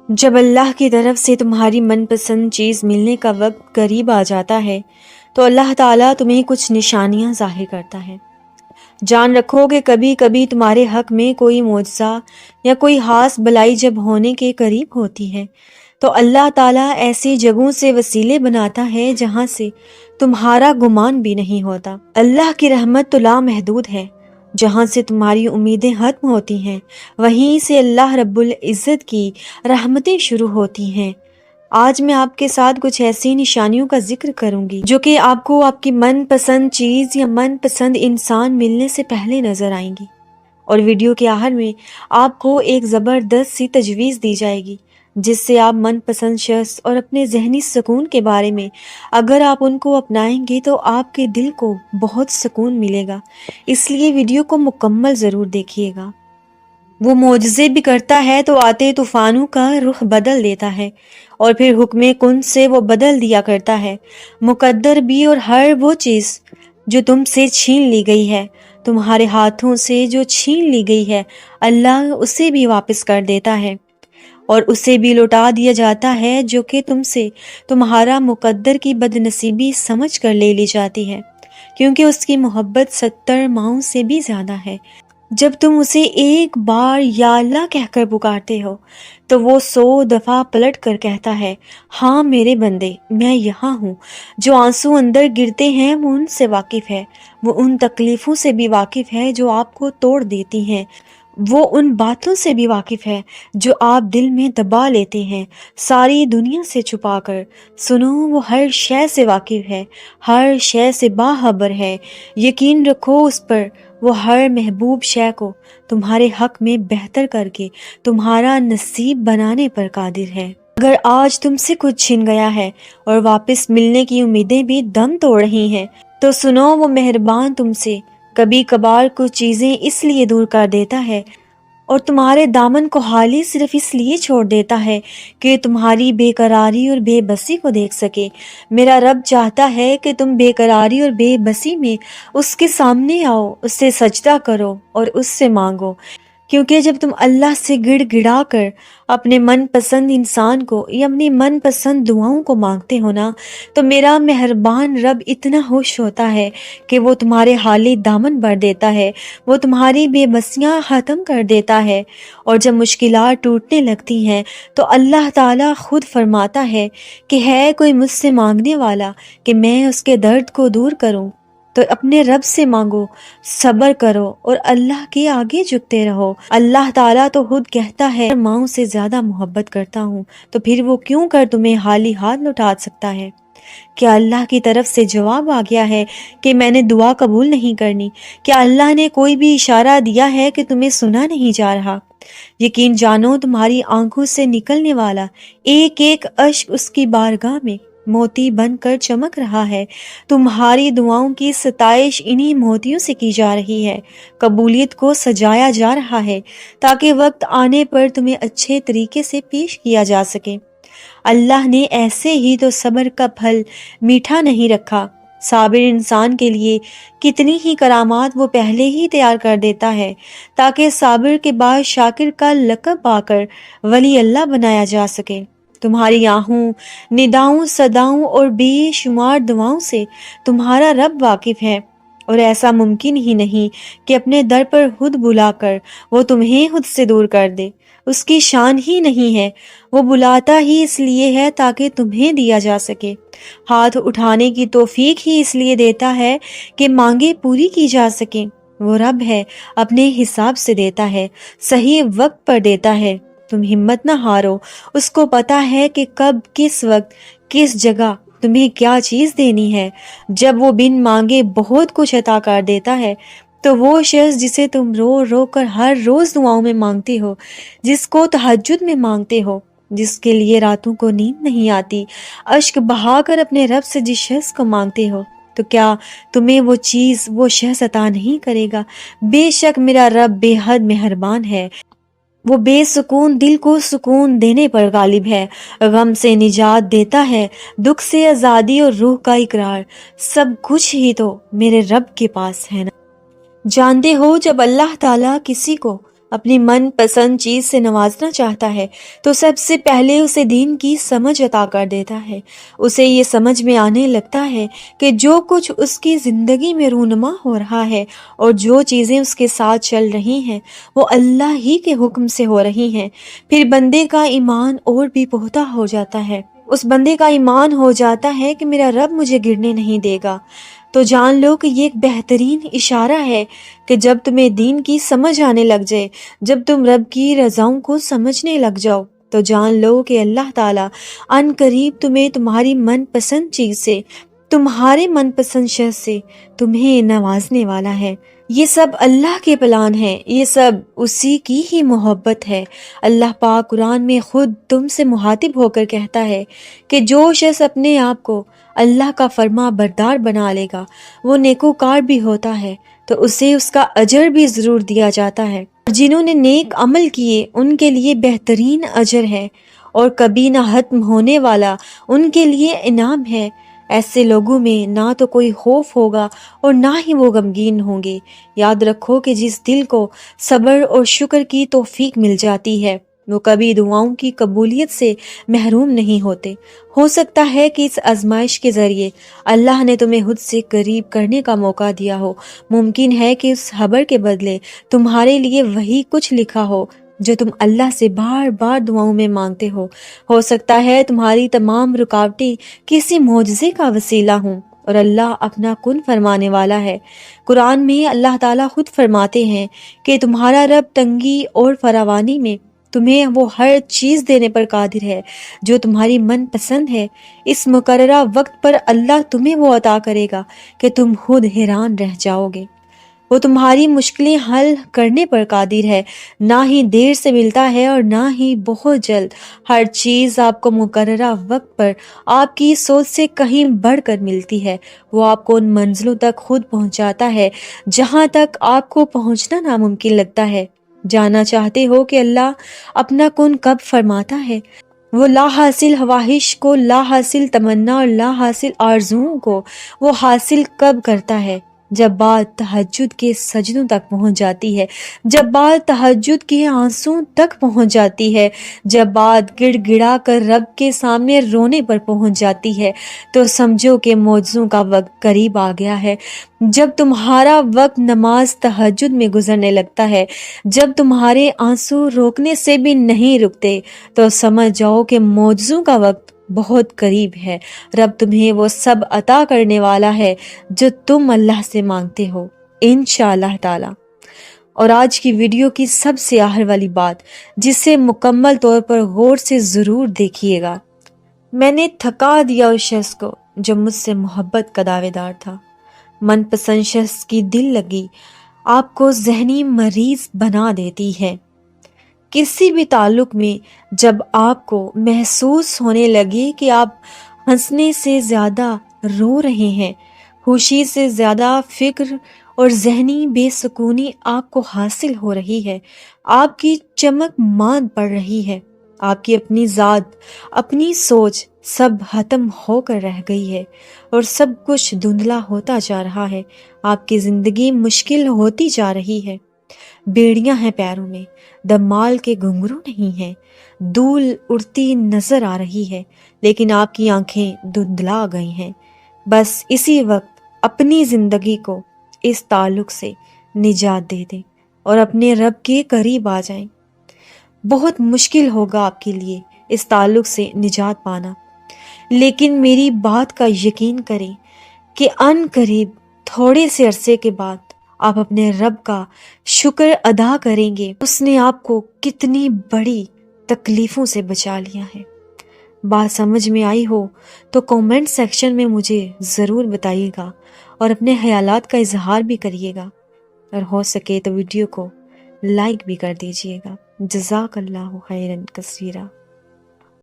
جب اللہ کی طرف سے تمہاری من پسند چیز ملنے کا وقت قریب آ جاتا ہے تو اللہ تعالیٰ تمہیں کچھ نشانیاں ظاہر کرتا ہے۔ جان رکھو کہ کبھی کبھی تمہارے حق میں کوئی معجزہ یا کوئی خاص بلائی جب ہونے کے قریب ہوتی ہے تو اللہ تعالیٰ ایسی جگہوں سے وسیلے بناتا ہے جہاں سے تمہارا گمان بھی نہیں ہوتا۔ اللہ کی رحمت تو لامحدود ہے، جہاں سے تمہاری امیدیں ختم ہوتی ہیں وہیں سے اللہ رب العزت کی رحمتیں شروع ہوتی ہیں۔ آج میں آپ کے ساتھ کچھ ایسی نشانیوں کا ذکر کروں گی جو کہ آپ کو آپ کی من پسند چیز یا من پسند انسان ملنے سے پہلے نظر آئیں گی، اور ویڈیو کے آخر میں آپ کو ایک زبردست سی تجویز دی جائے گی جس سے آپ من پسند شخص اور اپنے ذہنی سکون کے بارے میں اگر آپ ان کو اپنائیں گے تو آپ کے دل کو بہت سکون ملے گا، اس لیے ویڈیو کو مکمل ضرور دیکھیے گا۔ وہ معجزے بھی کرتا ہے تو آتے طوفانوں کا رخ بدل دیتا ہے، اور پھر حکم کن سے وہ بدل دیا کرتا ہے۔ مقدر بھی، اور ہر وہ چیز جو تم سے چھین لی گئی ہے، تمہارے ہاتھوں سے جو چھین لی گئی ہے، اللہ اسے بھی واپس کر دیتا ہے، اور اسے بھی لوٹا دیا جاتا ہے جو کہ تم سے تمہارا مقدر کی بد نصیبی سمجھ کر لے لی جاتی ہے، کیونکہ اس کی محبت 70 ماؤں سے بھی زیادہ ہے۔ جب تم اسے ایک بار یا اللہ کہہ کر پکارتے ہو تو وہ 100 دفعہ پلٹ کر کہتا ہے، ہاں میرے بندے میں یہاں ہوں۔ جو آنسو اندر گرتے ہیں وہ ان سے واقف ہے، وہ ان تکلیفوں سے بھی واقف ہے جو آپ کو توڑ دیتی ہیں، وہ ان باتوں سے بھی واقف ہے جو آپ دل میں دبا لیتے ہیں ساری دنیا سے چھپا کر۔ سنو، وہ ہر شے سے واقف ہے، ہر شے سے باخبر ہے، یقین رکھو اس پر۔ وہ ہر محبوب شے کو تمہارے حق میں بہتر کر کے تمہارا نصیب بنانے پر قادر ہے۔ اگر آج تم سے کچھ چھن گیا ہے اور واپس ملنے کی امیدیں بھی دم توڑ رہی ہیں تو سنو، وہ مہربان تم سے کبھی کبھار کچھ چیزیں اس لیے دور کر دیتا ہے اور تمہارے دامن کو خالی صرف اس لیے چھوڑ دیتا ہے کہ تمہاری بے قراری اور بے بسی کو دیکھ سکے۔ میرا رب چاہتا ہے کہ تم بے قراری اور بے بسی میں اس کے سامنے آؤ، اس سے سجدہ کرو اور اس سے مانگو، کیونکہ جب تم اللہ سے گڑ گڑا کر اپنے من پسند انسان کو یا اپنی من پسند دعاؤں کو مانگتے ہو نا تو میرا مہربان رب اتنا خوش ہوتا ہے کہ وہ تمہارے خالی دامن بھر دیتا ہے، وہ تمہاری بے بسیاں ختم کر دیتا ہے۔ اور جب مشکلات ٹوٹنے لگتی ہیں تو اللہ تعالیٰ خود فرماتا ہے کہ ہے کوئی مجھ سے مانگنے والا کہ میں اس کے درد کو دور کروں، تو اپنے رب سے مانگو، صبر کرو اور اللہ کے آگے جھکتے رہو۔ اللہ تعالیٰ تو خود کہتا ہے ماؤں سے زیادہ محبت کرتا ہوں، تو پھر وہ کیوں کر تمہیں خالی ہاتھ لوٹا سکتا ہے؟ کیا اللہ کی طرف سے جواب آ گیا ہے کہ میں نے دعا قبول نہیں کرنی؟ کیا اللہ نے کوئی بھی اشارہ دیا ہے کہ تمہیں سنا نہیں جا رہا؟ یقین جانو، تمہاری آنکھوں سے نکلنے والا ایک ایک اشک اس کی بارگاہ میں موتی بن کر چمک رہا ہے۔ تمہاری دعاؤں کی ستائش انہی موتیوں سے کی جا رہی ہے، قبولیت کو سجایا جا رہا ہے تاکہ وقت آنے پر تمہیں اچھے طریقے سے پیش کیا جا سکے۔ اللہ نے ایسے ہی تو صبر کا پھل میٹھا نہیں رکھا۔ صابر انسان کے لیے کتنی ہی کرامات وہ پہلے ہی تیار کر دیتا ہے تاکہ صابر کے بعد شاکر کا لقب پا کر ولی اللہ بنایا جا سکے۔ تمہاری آہوں، نداؤں، صداؤں اور بے شمار دعاؤں سے تمہارا رب واقف ہے، اور ایسا ممکن ہی نہیں کہ اپنے در پر خود بلا کر وہ تمہیں خود سے دور کر دے۔ اس کی شان ہی نہیں ہے، وہ بلاتا ہی اس لیے ہے تاکہ تمہیں دیا جا سکے۔ ہاتھ اٹھانے کی توفیق ہی اس لیے دیتا ہے کہ مانگیں پوری کی جا سکیں۔ وہ رب ہے، اپنے حساب سے دیتا ہے، صحیح وقت پر دیتا ہے۔ تم ہمت نہ ہارو، اس کو پتا ہے کہ کب، کس وقت، کس جگہ تمہیں کیا چیز دینی ہے۔ جب وہ بن مانگے بہت کچھ عطا کر دیتا ہے تو وہ شخص جسے تم رو رو کر ہر روز دعاؤں میں مانگتے ہو، جس کو تہجد میں مانگتے ہو، جس کے لیے راتوں کو نیند نہیں آتی، اشک بہا کر اپنے رب سے جس شخص کو مانگتے ہو، تو کیا تمہیں وہ چیز، وہ شخص عطا نہیں کرے گا؟ بے شک میرا رب بے حد مہربان ہے، وہ بے سکون دل کو سکون دینے پر غالب ہے، غم سے نجات دیتا ہے، دکھ سے آزادی اور روح کا اقرار، سب کچھ ہی تو میرے رب کے پاس ہے نا۔ جانتے ہو جب اللہ تعالیٰ کسی کو اپنی من پسند چیز سے نوازنا چاہتا ہے تو سب سے پہلے اسے دین کی سمجھ عطا کر دیتا ہے۔ اسے یہ سمجھ میں آنے لگتا ہے کہ جو کچھ اس کی زندگی میں رونما ہو رہا ہے اور جو چیزیں اس کے ساتھ چل رہی ہیں وہ اللہ ہی کے حکم سے ہو رہی ہیں۔ پھر بندے کا ایمان اور بھی پختہ ہو جاتا ہے۔ اس بندے کا ایمان ہو جاتا ہے کہ میرا رب مجھے گرنے نہیں دے گا۔ تو جان لو کہ یہ ایک بہترین اشارہ ہے کہ جب تمہیں دین کی سمجھ آنے لگ جائے، جب تم رب کی رضاؤں کو سمجھنے لگ جاؤ، تو جان لو کہ اللہ تعالیٰ ان قریب تمہیں تمہاری من پسند چیز سے، تمہارے من پسند شخص سے تمہیں نوازنے والا ہے۔ یہ سب اللہ کے پلان ہے، یہ سب اسی کی ہی محبت ہے۔ اللہ پاک قرآن میں خود تم سے مخاطب ہو کر کہتا ہے کہ جو شخص اپنے آپ کو اللہ کا فرما بردار بنا لے گا وہ نیکوکار بھی ہوتا ہے تو اسے اس کا اجر بھی ضرور دیا جاتا ہے۔ جنہوں نے نیک عمل کیے ان کے لیے بہترین اجر ہے اور کبھی نہ ختم ہونے والا ان کے لیے انعام ہے۔ ایسے لوگوں میں نہ تو کوئی خوف ہوگا اور نہ ہی وہ غمگین ہوں گے۔ یاد رکھو کہ جس دل کو صبر اور شکر کی توفیق مل جاتی ہے وہ کبھی دعاؤں کی قبولیت سے محروم نہیں ہوتے۔ ہو سکتا ہے کہ اس آزمائش کے ذریعے اللہ نے تمہیں خود سے قریب کرنے کا موقع دیا ہو۔ ممکن ہے کہ اس خبر کے بدلے تمہارے لیے وہی کچھ لکھا ہو جو تم اللہ سے بار بار دعاؤں میں مانگتے ہو سکتا ہے تمہاری تمام رکاوٹیں کسی معجزے کا وسیلہ ہوں اور اللہ اپنا کن فرمانے والا ہے۔ قرآن میں اللہ تعالیٰ خود فرماتے ہیں کہ تمہارا رب تنگی اور فراوانی میں تمہیں وہ ہر چیز دینے پر قادر ہے جو تمہاری من پسند ہے۔ اس مقررہ وقت پر اللہ تمہیں وہ عطا کرے گا کہ تم خود حیران رہ جاؤ گے۔ وہ تمہاری مشکلیں حل کرنے پر قادر ہے، نہ ہی دیر سے ملتا ہے اور نہ ہی بہت جلد۔ ہر چیز آپ کو مقررہ وقت پر آپ کی سوچ سے کہیں بڑھ کر ملتی ہے۔ وہ آپ کو ان منزلوں تک خود پہنچاتا ہے جہاں تک آپ کو پہنچنا ناممکن لگتا ہے۔ جاننا چاہتے ہو کہ اللہ اپنا کن کب فرماتا ہے؟ وہ لا حاصل خواہش کو لا حاصل تمنا اور لا حاصل آرزوؤں کو وہ حاصل کب کرتا ہے؟ جب بات تہجد کے سجدوں تک پہنچ جاتی ہے، جب بات تہجد کے آنسوؤں تک پہنچ جاتی ہے، جب بات گڑ گڑا کر رب کے سامنے رونے پر پہنچ جاتی ہے تو سمجھو کہ معجزوں کا وقت قریب آ گیا ہے۔ جب تمہارا وقت نماز تہجد میں گزرنے لگتا ہے، جب تمہارے آنسو روکنے سے بھی نہیں رکتے تو سمجھ جاؤ کہ معجزوں کا وقت بہت قریب ہے۔ رب تمہیں وہ سب عطا کرنے والا ہے جو تم اللہ سے مانگتے ہو انشاءاللہ تعالی۔ اور آج کی ویڈیو کی سب سے آخر والی بات جسے مکمل طور پر غور سے ضرور دیکھیے گا۔ میں نے تھکا دیا اس شخص کو جو مجھ سے محبت کا دعوے دار تھا۔ من پسند شخص کی دل لگی آپ کو ذہنی مریض بنا دیتی ہے۔ کسی بھی تعلق میں جب آپ کو محسوس ہونے لگے کہ آپ ہنسنے سے زیادہ رو رہے ہیں، خوشی سے زیادہ فکر اور ذہنی بے سکونی آپ کو حاصل ہو رہی ہے، آپ کی چمک ماند پڑ رہی ہے، آپ کی اپنی ذات، اپنی سوچ سب ختم ہو کر رہ گئی ہے اور سب کچھ دھندلا ہوتا جا رہا ہے، آپ کی زندگی مشکل ہوتی جا رہی ہے، بیڑیاں ہیں پیروں میں، دمال کے گھنگرو نہیں ہیں، دھول اڑتی نظر آ رہی ہے لیکن آپ کی آنکھیں دھندلا گئی ہیں۔ بس اسی وقت اپنی زندگی کو اس تعلق سے نجات دے دیں اور اپنے رب کے قریب آ جائیں۔ بہت مشکل ہوگا آپ کے لیے اس تعلق سے نجات پانا، لیکن میری بات کا یقین کریں کہ ان قریب تھوڑے سے عرصے کے بعد آپ اپنے رب کا شکر ادا کریں گے اس نے آپ کو کتنی بڑی تکلیفوں سے بچا لیا ہے۔ بات سمجھ میں آئی ہو تو کومنٹ سیکشن میں مجھے ضرور بتائیے گا اور اپنے خیالات کا اظہار بھی کریے گا، اور ہو سکے تو ویڈیو کو لائک بھی کر دیجیے گا۔ جزاک اللہ خیرا کثیرا۔